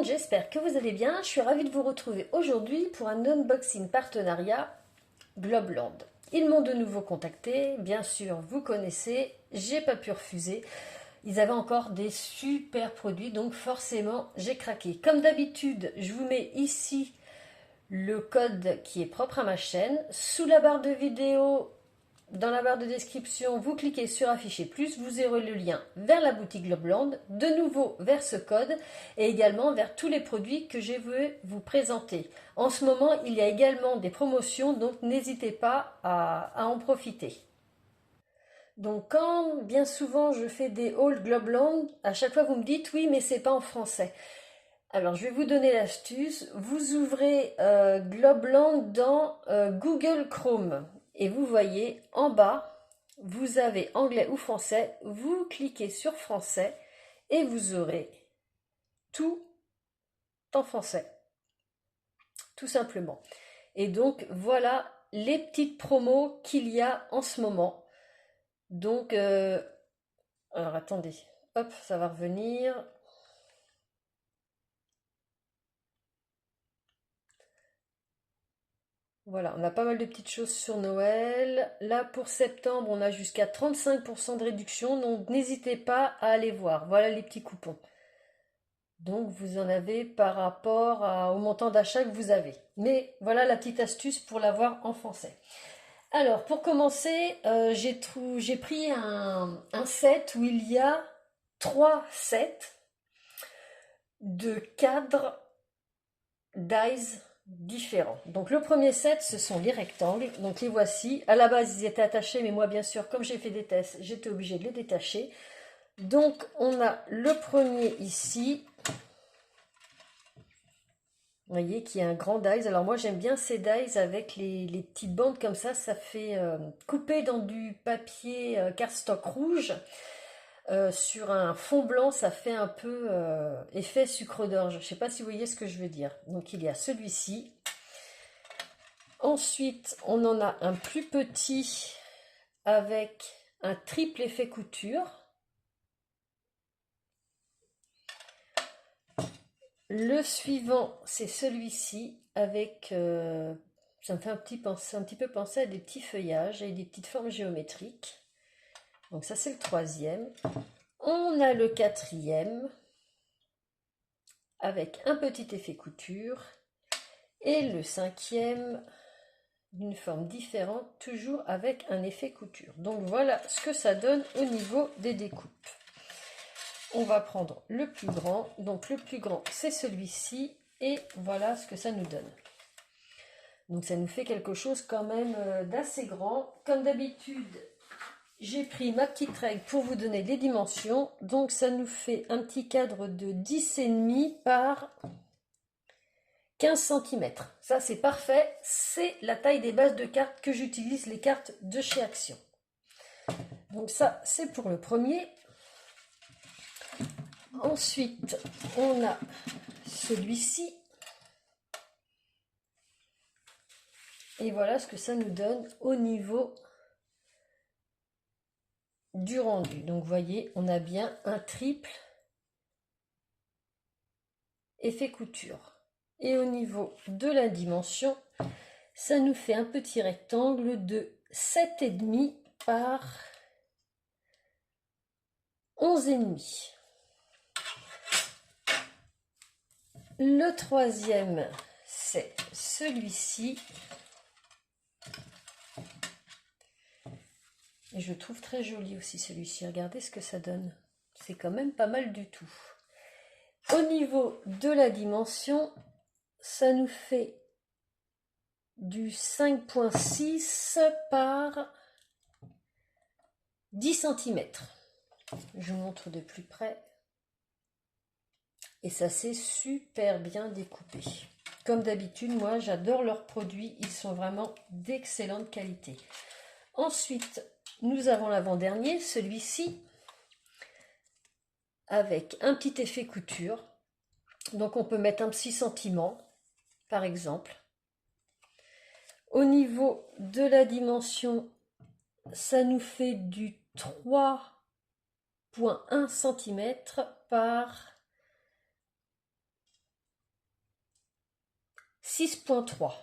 j'espère que vous allez bien. Je suis ravie de vous retrouver aujourd'hui pour un unboxing partenariat Globland. Ils m'ont de nouveau contacté, bien sûr, vous connaissez, j'ai pas pu refuser. Ils avaient encore des super produits, donc forcément j'ai craqué. Comme d'habitude, je vous mets ici le code qui est propre à ma chaîne. Sous la barre de vidéo, dans la barre de description, vous cliquez sur afficher plus, vous aurez le lien vers la boutique Globland, de nouveau vers ce code et également vers tous les produits que je vais vous présenter. En ce moment, il y a également des promotions, donc n'hésitez pas à en profiter. Donc quand bien souvent je fais des hauls Globland, à chaque fois vous me dites oui mais c'est pas en français. Alors je vais vous donner l'astuce, vous ouvrez Globland dans Google Chrome et vous voyez en bas, vous avez anglais ou français, vous cliquez sur français et vous aurez tout en français, tout simplement. Et donc voilà les petites promos qu'il y a en ce moment. Donc, alors attendez, hop, ça va revenir. Voilà, on a pas mal de petites choses sur Noël. Là, pour septembre, on a jusqu'à 35% de réduction, donc n'hésitez pas à aller voir. Voilà les petits coupons. Donc, vous en avez par rapport au montant d'achat que vous avez. Mais voilà la petite astuce pour l'avoir en français. Alors, pour commencer, j'ai pris un set où il y a 3 sets de cadres dies différents. Donc le premier set, ce sont les rectangles. Donc les voici. À la base, ils étaient attachés, mais moi, bien sûr, comme j'ai fait des tests, j'étais obligée de les détacher. Donc on a le premier ici. Vous voyez qu'il y a un grand dies. Alors moi, j'aime bien ces dies avec les petites bandes comme ça. Ça fait couper dans du papier cardstock rouge. Sur un fond blanc, ça fait un peu effet sucre d'orge. Je ne sais pas si vous voyez ce que je veux dire. Donc il y a celui-ci. Ensuite, on en a un plus petit avec un triple effet couture. Le suivant, c'est celui-ci avec, ça me fait un petit peu penser à des petits feuillages et des petites formes géométriques. Donc ça, c'est le troisième. On a le quatrième avec un petit effet couture. Et le cinquième, d'une forme différente, toujours avec un effet couture. Donc voilà ce que ça donne au niveau des découpes. On va prendre le plus grand. Donc le plus grand, c'est celui-ci. Et voilà ce que ça nous donne. Donc ça nous fait quelque chose quand même d'assez grand. Comme d'habitude, j'ai pris ma petite règle pour vous donner les dimensions. Donc ça nous fait un petit cadre de 10,5 par 15 cm. Ça, c'est parfait. C'est la taille des bases de cartes que j'utilise, les cartes de chez Action. Donc ça, c'est pour le premier. Ensuite, on a celui-ci. Et voilà ce que ça nous donne au niveau du rendu. Donc, vous voyez, on a bien un triple effet couture. Et au niveau de la dimension, ça nous fait un petit rectangle de 7,5 par 11,5. Le troisième, c'est celui-ci. Et je le trouve très joli aussi celui-ci. Regardez ce que ça donne. C'est quand même pas mal du tout. Au niveau de la dimension, ça nous fait du 5,6 par 10 cm. Je vous montre de plus près. Et ça s'est super bien découpé. Comme d'habitude, moi j'adore leurs produits. Ils sont vraiment d'excellente qualité. Ensuite, nous avons l'avant-dernier, celui-ci, avec un petit effet couture. Donc on peut mettre un petit sentiment, par exemple. Au niveau de la dimension, ça nous fait du 3,1 cm par 6,3.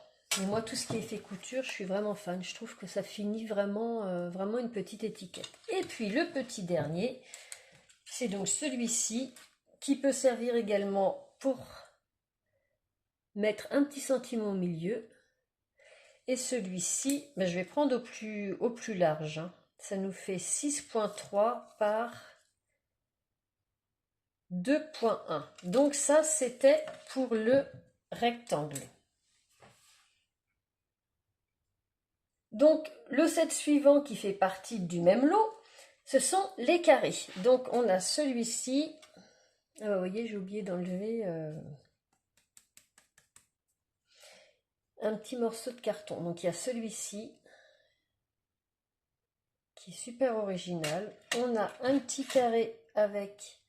Et moi, tout ce qui est effet couture, je suis vraiment fan. Je trouve que ça finit vraiment, vraiment une petite étiquette. Et puis le petit dernier, c'est donc celui-ci qui peut servir également pour mettre un petit sentiment au milieu. Et celui-ci, ben, je vais prendre au plus large. Hein. Ça nous fait 6,3 par 2,1. Donc ça, c'était pour le rectangle. Donc, le set suivant qui fait partie du même lot, ce sont les carrés. Donc, on a celui-ci. Ah, vous voyez, j'ai oublié d'enlever un petit morceau de carton. Donc, il y a celui-ci qui est super original. On a un petit carré avec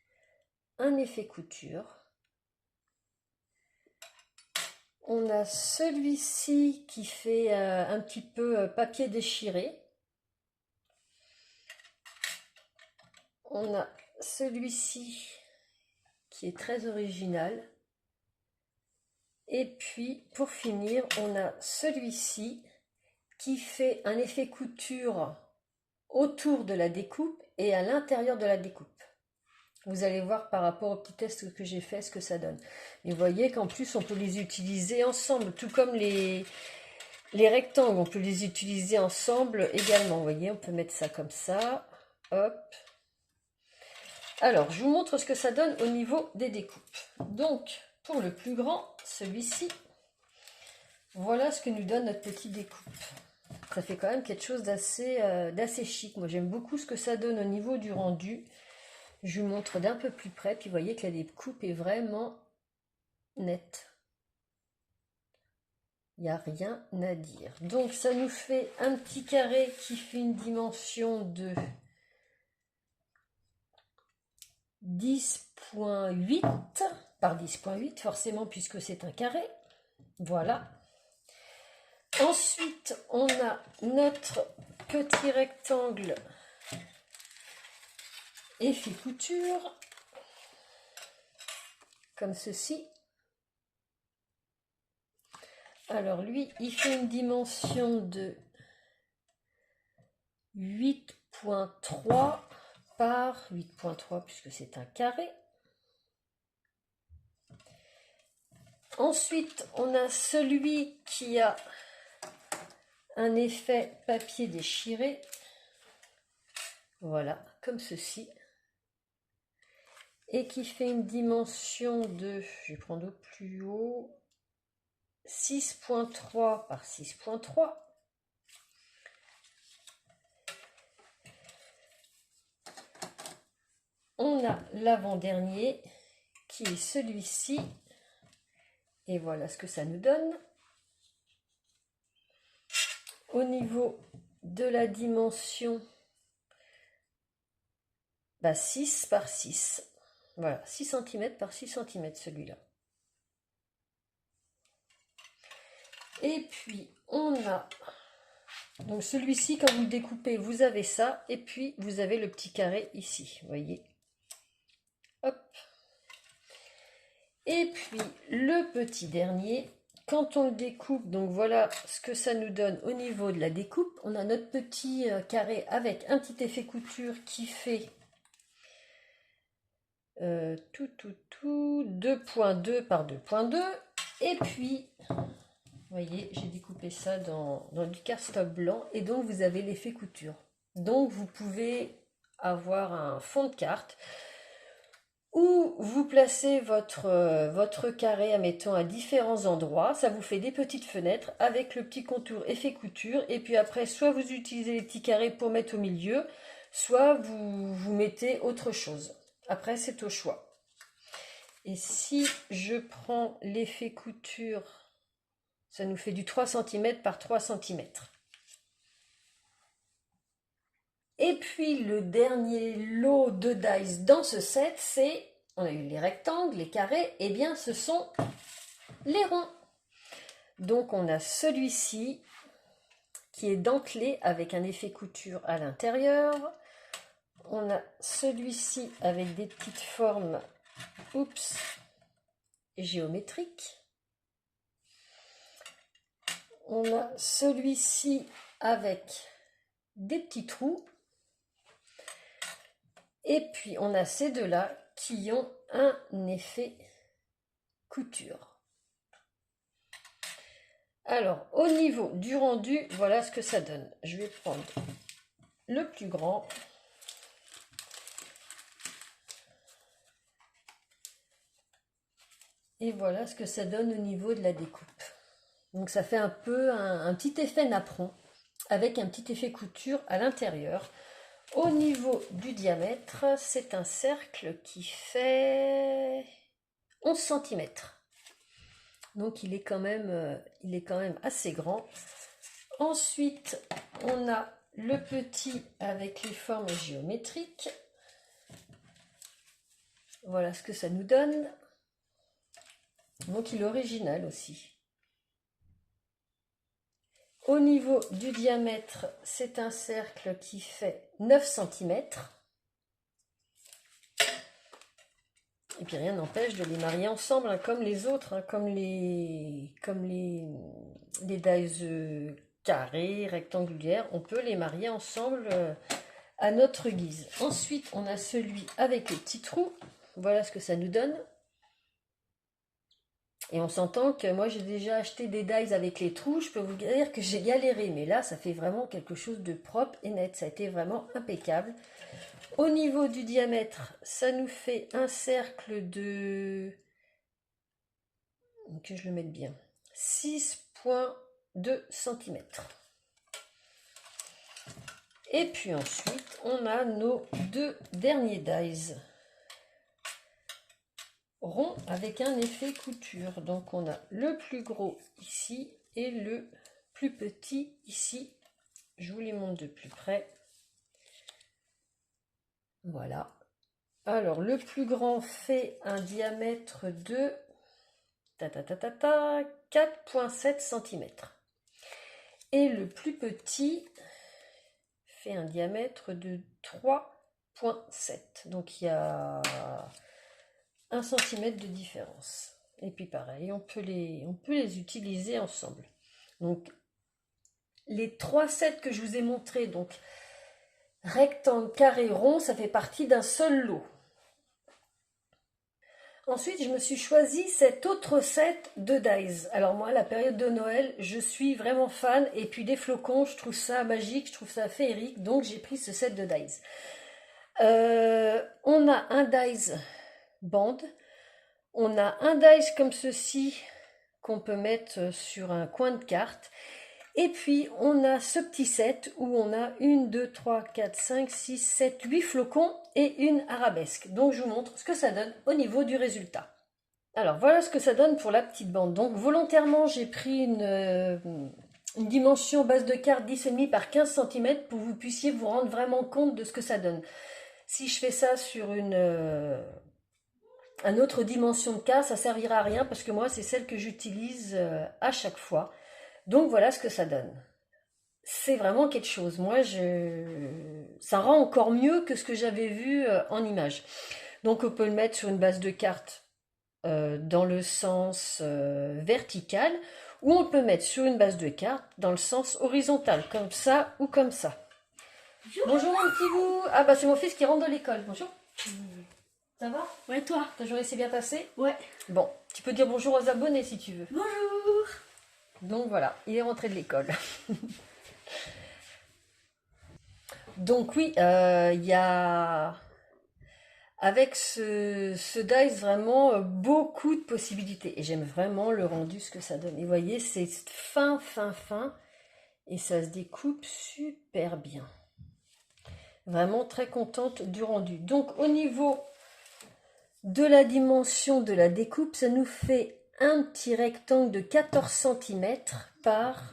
un effet couture. On a celui-ci qui fait un petit peu papier déchiré. On a celui-ci qui est très original. Et puis, pour finir, on a celui-ci qui fait un effet couture autour de la découpe et à l'intérieur de la découpe. Vous allez voir par rapport au petit test que j'ai fait ce que ça donne. Et vous voyez qu'en plus, on peut les utiliser ensemble, tout comme les rectangles, on peut les utiliser ensemble également. Vous voyez, on peut mettre ça comme ça. Hop. Alors, je vous montre ce que ça donne au niveau des découpes. Donc, pour le plus grand, celui-ci, voilà ce que nous donne notre petite découpe. Ça fait quand même quelque chose d'assez chic. Moi, j'aime beaucoup ce que ça donne au niveau du rendu. Je vous montre d'un peu plus près, puis vous voyez que la découpe est vraiment nette. Il n'y a rien à dire. Donc, ça nous fait un petit carré qui fait une dimension de 10,8 par 10,8, forcément, puisque c'est un carré. Voilà. Ensuite, on a notre petit rectangle effet couture, comme ceci. Alors lui, il fait une dimension de 8,3 par 8,3 puisque c'est un carré. Ensuite, on a celui qui a un effet papier déchiré. Voilà, comme ceci. Et qui fait une dimension de, je vais prendre au plus haut, 6,3 par 6,3. On a l'avant-dernier qui est celui-ci. Et voilà ce que ça nous donne. Au niveau de la dimension, 6 par 6. Voilà, 6 cm par 6 cm celui-là. Et puis, on a... Donc celui-ci, quand vous le découpez, vous avez ça. Et puis, vous avez le petit carré ici. Vous voyez. Hop. Et puis, le petit dernier, quand on le découpe, donc voilà ce que ça nous donne au niveau de la découpe. On a notre petit carré avec un petit effet couture qui fait 2,2 par 2,2. Et puis, vous voyez, j'ai découpé ça dans du cardstock blanc. Et donc, vous avez l'effet couture. Donc, vous pouvez avoir un fond de carte où vous placez votre carré, admettons, à différents endroits. Ça vous fait des petites fenêtres avec le petit contour effet couture. Et puis après, soit vous utilisez les petits carrés pour mettre au milieu, soit vous mettez autre chose. Après, c'est au choix. Et si je prends l'effet couture, ça nous fait du 3 cm par 3 cm. Et puis le dernier lot de dies dans ce set, c'est, on a eu les rectangles, les carrés, et bien ce sont les ronds. Donc on a celui-ci qui est dentelé avec un effet couture à l'intérieur. On a celui-ci avec des petites formes géométriques. on a celui-ci avec des petits trous. Et puis on a ces deux-là qui ont un effet couture. Alors, au niveau du rendu, voilà ce que ça donne. Je vais prendre le plus grand. Et voilà ce que ça donne au niveau de la découpe. Donc ça fait un peu un petit effet napperon avec un petit effet couture à l'intérieur. Au niveau du diamètre, c'est un cercle qui fait 11 cm. Donc il est quand même assez grand. Ensuite, on a le petit avec les formes géométriques. Voilà ce que ça nous donne. Donc il est original aussi. Au niveau du diamètre, c'est un cercle qui fait 9 cm. Et puis rien n'empêche de les marier ensemble, hein, comme les autres, hein, comme les dies carrés, rectangulaires. On peut les marier ensemble à notre guise. Ensuite, on a celui avec les petits trous. Voilà ce que ça nous donne. Et on s'entend que moi j'ai déjà acheté des dies avec les trous, je peux vous dire que j'ai galéré, mais là ça fait vraiment quelque chose de propre et net, ça a été vraiment impeccable. Au niveau du diamètre, ça nous fait un cercle de, que je le mette bien, 6,2 cm. Et puis ensuite, on a nos deux derniers dies rond avec un effet couture. Donc on a le plus gros ici et le plus petit ici. Je vous les montre de plus près. Voilà. Alors le plus grand fait un diamètre de 4,7 cm. Et le plus petit fait un diamètre de 3,7. Donc il y a 1 cm de différence. Et puis pareil, on peut les utiliser ensemble. Donc les 3 sets que je vous ai montrés, donc rectangle, carré, rond, ça fait partie d'un seul lot. Ensuite, je me suis choisi cet autre set de dies. Alors moi, la période de Noël, je suis vraiment fan. Et puis des flocons, je trouve ça magique, je trouve ça féerique. Donc j'ai pris ce set de dies. On a un dies bande. On a un dice comme ceci qu'on peut mettre sur un coin de carte. Et puis on a ce petit set où on a 1, 2, 3, 4, 5, 6, 7, 8 flocons et une arabesque. Donc je vous montre ce que ça donne au niveau du résultat. Alors voilà ce que ça donne pour la petite bande. Donc volontairement j'ai pris une dimension base de carte 10,5 par 15 cm pour que vous puissiez vous rendre vraiment compte de ce que ça donne. Si je fais ça sur une autre dimension de carte, ça servira à rien parce que moi c'est celle que j'utilise à chaque fois. Donc voilà ce que ça donne. C'est vraiment quelque chose. Moi, ça rend encore mieux que ce que j'avais vu en image. Donc on peut le mettre sur une base de carte dans le sens vertical, ou on peut mettre sur une base de carte dans le sens horizontal, comme ça ou comme ça. Bonjour mon petit bout. Ah bah c'est mon fils qui rentre de l'école. Bonjour. Ça va? Ouais, toi? Ta journée s'est bien passée? Ouais. Bon, tu peux dire bonjour aux abonnés si tu veux. Bonjour. Donc voilà, il est rentré de l'école. Donc oui, il y a avec ce dice vraiment beaucoup de possibilités. Et j'aime vraiment le rendu, ce que ça donne. Et vous voyez, c'est fin, fin, fin. Et ça se découpe super bien. Vraiment très contente du rendu. Donc au niveau de la dimension de la découpe, ça nous fait un petit rectangle de 14 cm par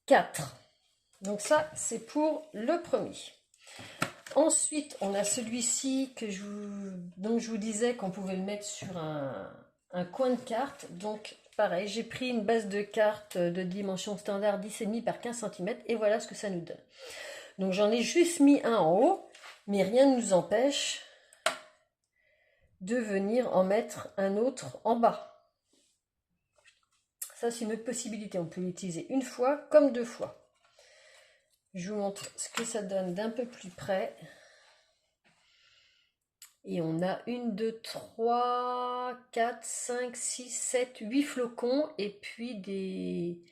4. Donc ça, c'est pour le premier. Ensuite, on a celui-ci dont je vous disais qu'on pouvait le mettre sur un coin de carte. Donc pareil, j'ai pris une base de carte de dimension standard 10,5 par 15 cm et voilà ce que ça nous donne. Donc j'en ai juste mis un en haut, mais rien ne nous empêche de venir en mettre un autre en bas. Ça, c'est une autre possibilité. On peut l'utiliser une fois comme 2 fois. Je vous montre ce que ça donne d'un peu plus près. Et on a 1, 2, 3, 4, 5, 6, 7, 8 flocons. Et puis des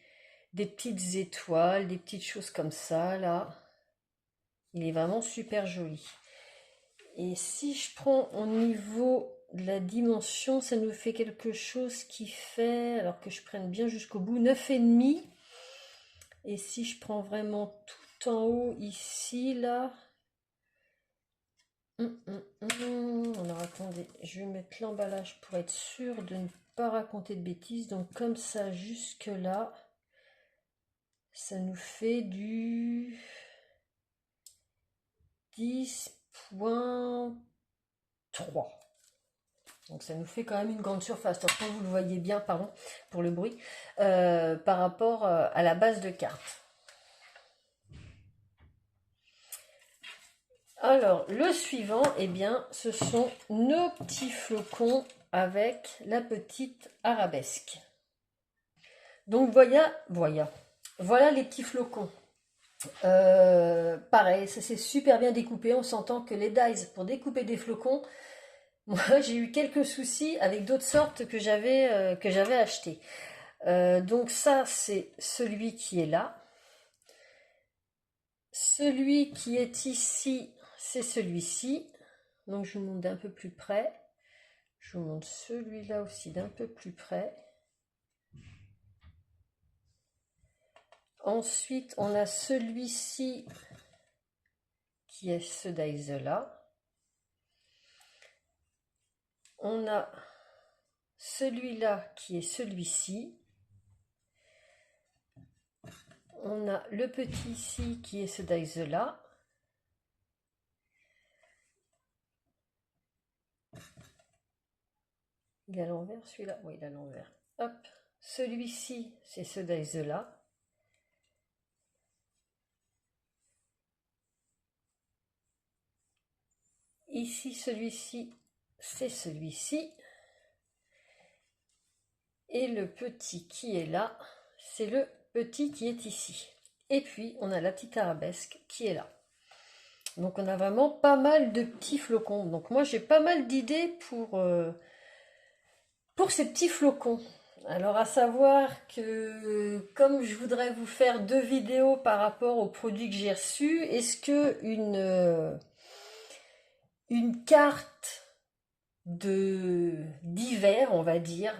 petites étoiles, des petites choses comme ça, là. Il est vraiment super joli. Et si je prends au niveau de la dimension, ça nous fait quelque chose qui fait, alors que je prenne bien jusqu'au bout, 9,5. Et si je prends vraiment tout en haut ici, là, alors attendez, je vais mettre l'emballage pour être sûr de ne pas raconter de bêtises. Donc comme ça, jusque là, ça nous fait du 10,3. Donc ça nous fait quand même une grande surface. Attention, vous le voyez bien, pardon pour le bruit, par rapport à la base de carte. Alors, le suivant, eh bien, ce sont nos petits flocons avec la petite arabesque. Donc, voilà les petits flocons. Pareil, ça s'est super bien découpé. On s'entend que les dies, pour découper des flocons, moi, j'ai eu quelques soucis avec d'autres sortes que j'avais acheté. Donc ça, c'est celui qui est là. Celui qui est ici, c'est celui-ci. Donc je vous montre d'un peu plus près. Je vous montre celui-là aussi d'un peu plus près. Ensuite, on a celui-ci qui est ce dies-là. On a celui-là qui est celui-ci. On a le petit ici qui est ce dies-là. Il est à l'envers celui-là? Oui, il est à l'envers. Hop, celui-ci, c'est ce dies-là. Ici, celui-ci, c'est celui-ci. Et le petit qui est là, c'est le petit qui est ici. Et puis, on a la petite arabesque qui est là. Donc, on a vraiment pas mal de petits flocons. Donc, moi, j'ai pas mal d'idées pour ces petits flocons. Alors, à savoir que, comme je voudrais vous faire 2 vidéos par rapport aux produits que j'ai reçus, est-ce que une carte d'hiver, on va dire,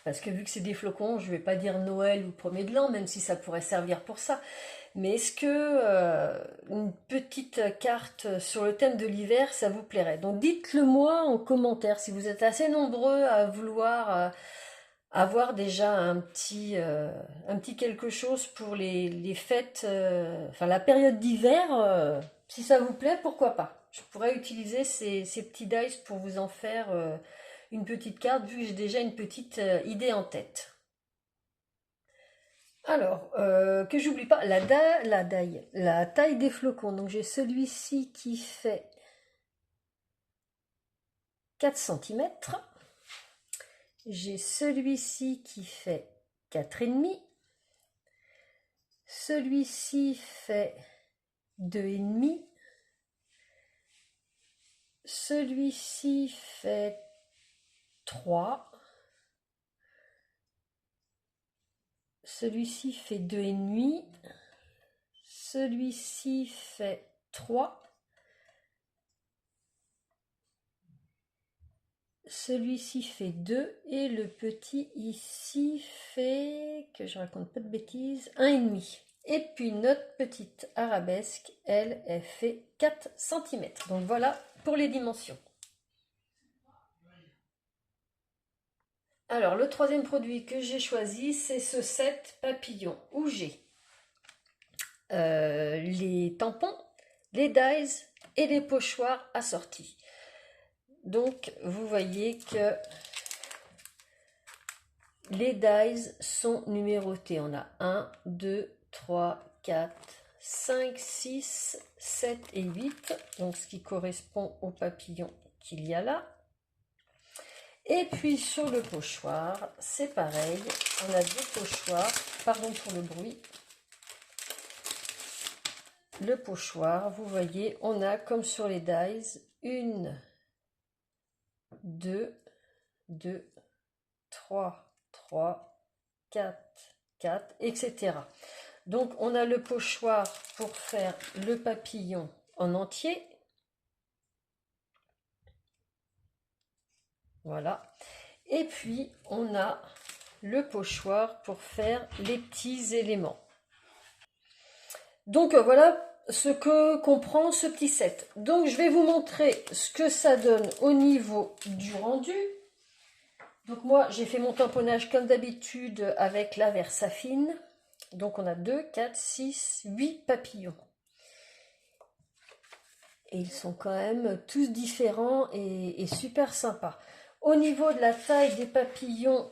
parce que vu que c'est des flocons, je ne vais pas dire Noël ou premier de l'an, même si ça pourrait servir pour ça. Mais est-ce que une petite carte sur le thème de l'hiver, ça vous plairait? Donc dites-le moi en commentaire si vous êtes assez nombreux à vouloir avoir déjà un petit quelque chose pour les fêtes, enfin la période d'hiver. Si ça vous plaît, pourquoi pas? Je pourrais utiliser ces petits dice pour vous en faire une petite carte, vu que j'ai déjà une petite idée en tête. Alors, que j'oublie pas, la taille des flocons. Donc j'ai celui-ci qui fait 4 cm. J'ai celui-ci qui fait 4,5. Celui-ci fait 2,5. Celui-ci fait 3. Celui-ci fait 2,5. Celui-ci fait 3. Celui-ci fait 2. Et le petit ici fait, que je raconte pas de bêtises, 1,5. Et puis notre petite arabesque, elle fait 4 cm. Donc voilà pour les dimensions. Alors le troisième produit que j'ai choisi, c'est ce set papillon où j'ai les tampons, les dies et les pochoirs assortis. Donc vous voyez que les dies sont numérotés. On a 1, 2, 3, 4, 5, 6, 7 et 8. Donc ce qui correspond au papillon qu'il y a là. Et puis sur le pochoir, c'est pareil. On a deux pochoirs. Pardon pour le bruit. Le pochoir, vous voyez, on a comme sur les dies, 1, 2, 2, 3, 3, 4, 4, etc. Donc on a le pochoir pour faire le papillon en entier. Voilà. Et puis on a le pochoir pour faire les petits éléments. Donc voilà ce que comprend ce petit set. Donc je vais vous montrer ce que ça donne au niveau du rendu. Donc moi j'ai fait mon tamponnage comme d'habitude avec la Versafine. Donc on a 2, 4, 6, 8 papillons. Et ils sont quand même tous différents et super sympas. Au niveau de la taille des papillons,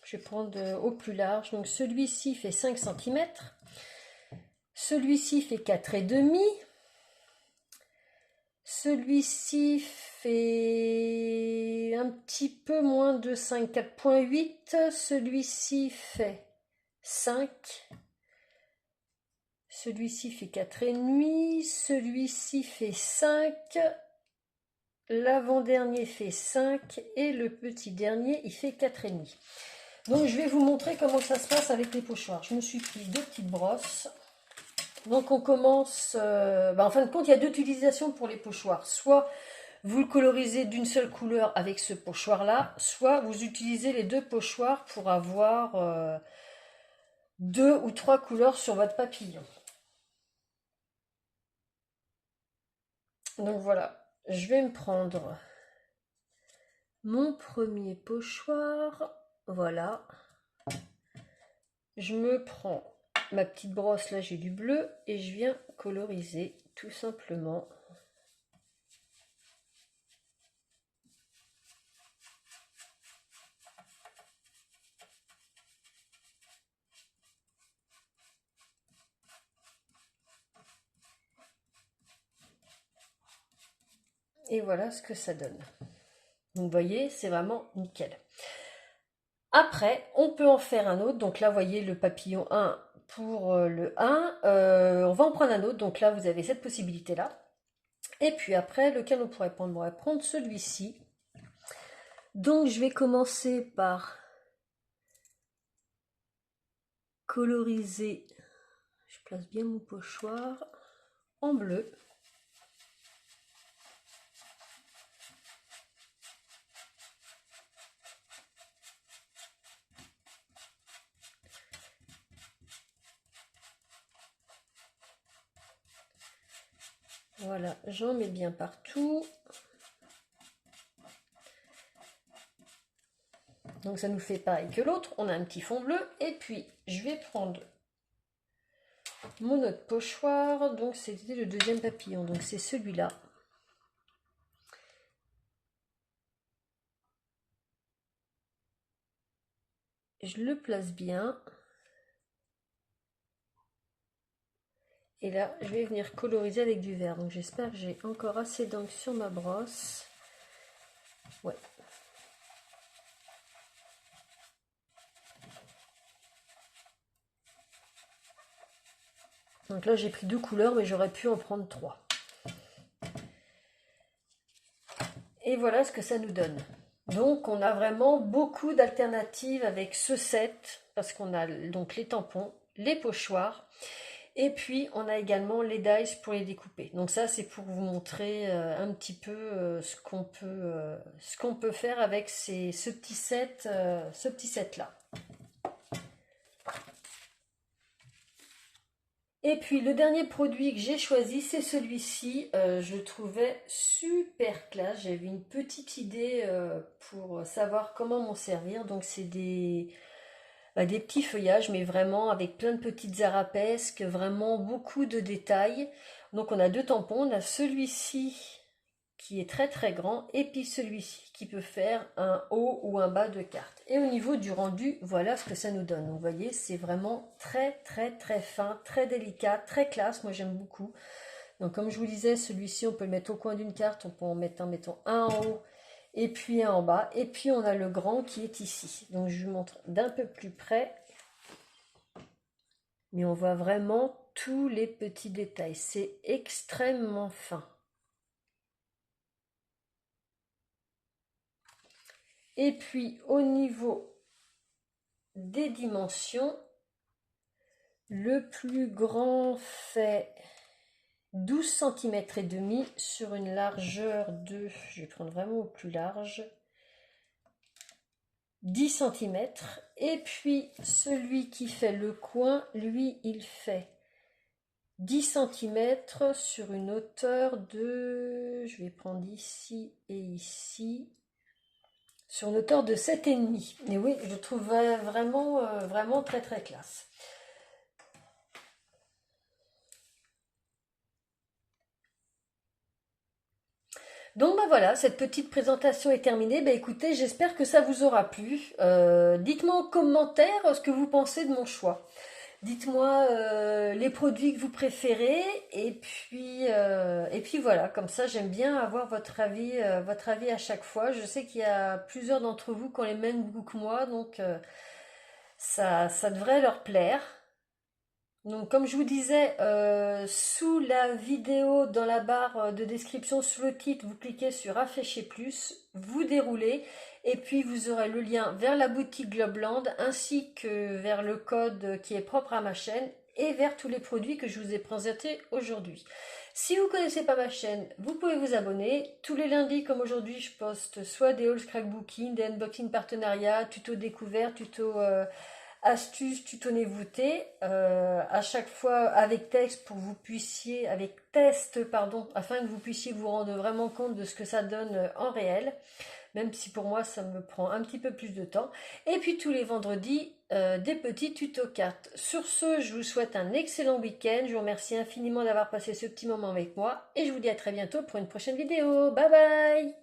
je vais prendre au plus large. Donc celui-ci fait 5 cm. Celui-ci fait 4,5. Celui-ci fait un petit peu moins de 5, 4,8. Celui-ci fait 5. Celui-ci fait 4,5. Celui-ci fait 5. L'avant-dernier fait 5. Et le petit dernier, il fait 4,5. Donc je vais vous montrer comment ça se passe avec les pochoirs. Je me suis pris deux petites brosses. Donc on commence, en fin de compte il y a deux utilisations pour les pochoirs. Soit vous le colorisez d'une seule couleur avec ce pochoir là, soit vous utilisez les deux pochoirs pour avoir 2 ou 3 couleurs sur votre papillon. Donc voilà, je vais me prendre mon premier pochoir, voilà. Je me prends ma petite brosse, là j'ai du bleu, et je viens coloriser tout simplement. Et voilà ce que ça donne. Donc vous voyez, c'est vraiment nickel. Après, on peut en faire un autre. Donc là, vous voyez le papillon 1 pour le 1. On va en prendre un autre. Donc là, vous avez cette possibilité-là. Et puis après, lequel on pourrait prendre? On pourrait prendre celui-ci. Donc je vais commencer par coloriser. Je place bien mon pochoir en bleu. Voilà, j'en mets bien partout. Donc ça nous fait pareil que l'autre. On a un petit fond bleu. Et puis, je vais prendre mon autre pochoir. Donc c'était le deuxième papillon. Donc c'est celui-là. Je le place bien. Et là, je vais venir coloriser avec du vert. Donc j'espère que j'ai encore assez d'encre sur ma brosse. Ouais. Donc là, j'ai pris 2 couleurs, mais j'aurais pu en prendre 3. Et voilà ce que ça nous donne. Donc on a vraiment beaucoup d'alternatives avec ce set, parce qu'on a donc les tampons, les pochoirs, et puis on a également les dies pour les découper. Donc ça c'est pour vous montrer un petit peu ce qu'on peut faire avec ce petit set là. Et puis le dernier produit que j'ai choisi, c'est celui-ci. Je le trouvais super classe. J'avais une petite idée pour savoir comment m'en servir. Donc c'est des petits feuillages, mais vraiment avec plein de petites arabesques, vraiment beaucoup de détails. Donc on a deux tampons. On a celui-ci qui est très très grand, et puis celui-ci qui peut faire un haut ou un bas de carte. Et au niveau du rendu, voilà ce que ça nous donne. Donc, vous voyez, c'est vraiment très très très fin, très délicat, très classe. Moi j'aime beaucoup. Donc comme je vous disais, celui-ci on peut le mettre au coin d'une carte, on peut en mettre un, mettons un en haut et puis un en bas, et puis on a le grand qui est ici. Donc je vous montre d'un peu plus près, mais on voit vraiment tous les petits détails. C'est extrêmement fin. Et puis au niveau des dimensions, le plus grand fait 12 cm et demi sur une largeur de, je vais prendre vraiment au plus large, 10 cm. Et puis celui qui fait le coin, lui, il fait 10 cm sur une hauteur de, je vais prendre ici et ici, sur une hauteur de 7,5. Et oui, je trouve vraiment très très classe. Donc bah voilà, cette petite présentation est terminée. Bah écoutez, j'espère que ça vous aura plu. Dites-moi en commentaire ce que vous pensez de mon choix. Dites-moi les produits que vous préférez et puis voilà, comme ça j'aime bien avoir votre avis à chaque fois. Je sais qu'il y a plusieurs d'entre vous qui ont les mêmes goûts que moi, donc ça devrait leur plaire. Donc comme je vous disais, sous la vidéo, dans la barre de description, sous le titre, vous cliquez sur afficher plus, vous déroulez et puis vous aurez le lien vers la boutique Globland ainsi que vers le code qui est propre à ma chaîne et vers tous les produits que je vous ai présentés aujourd'hui. Si vous ne connaissez pas ma chaîne, vous pouvez vous abonner. Tous les lundis comme aujourd'hui, je poste soit des hauls scrapbooking, des unboxing partenariats, tutos découvertes, tutos astuces, tutonné voûté, à chaque fois avec texte pour que vous puissiez, avec test pardon, afin que vous puissiez vous rendre vraiment compte de ce que ça donne en réel, même si pour moi ça me prend un petit peu plus de temps. Et puis tous les vendredis, des petits tutos cartes. Sur ce, je vous souhaite un excellent week-end, je vous remercie infiniment d'avoir passé ce petit moment avec moi, et je vous dis à très bientôt pour une prochaine vidéo. Bye bye!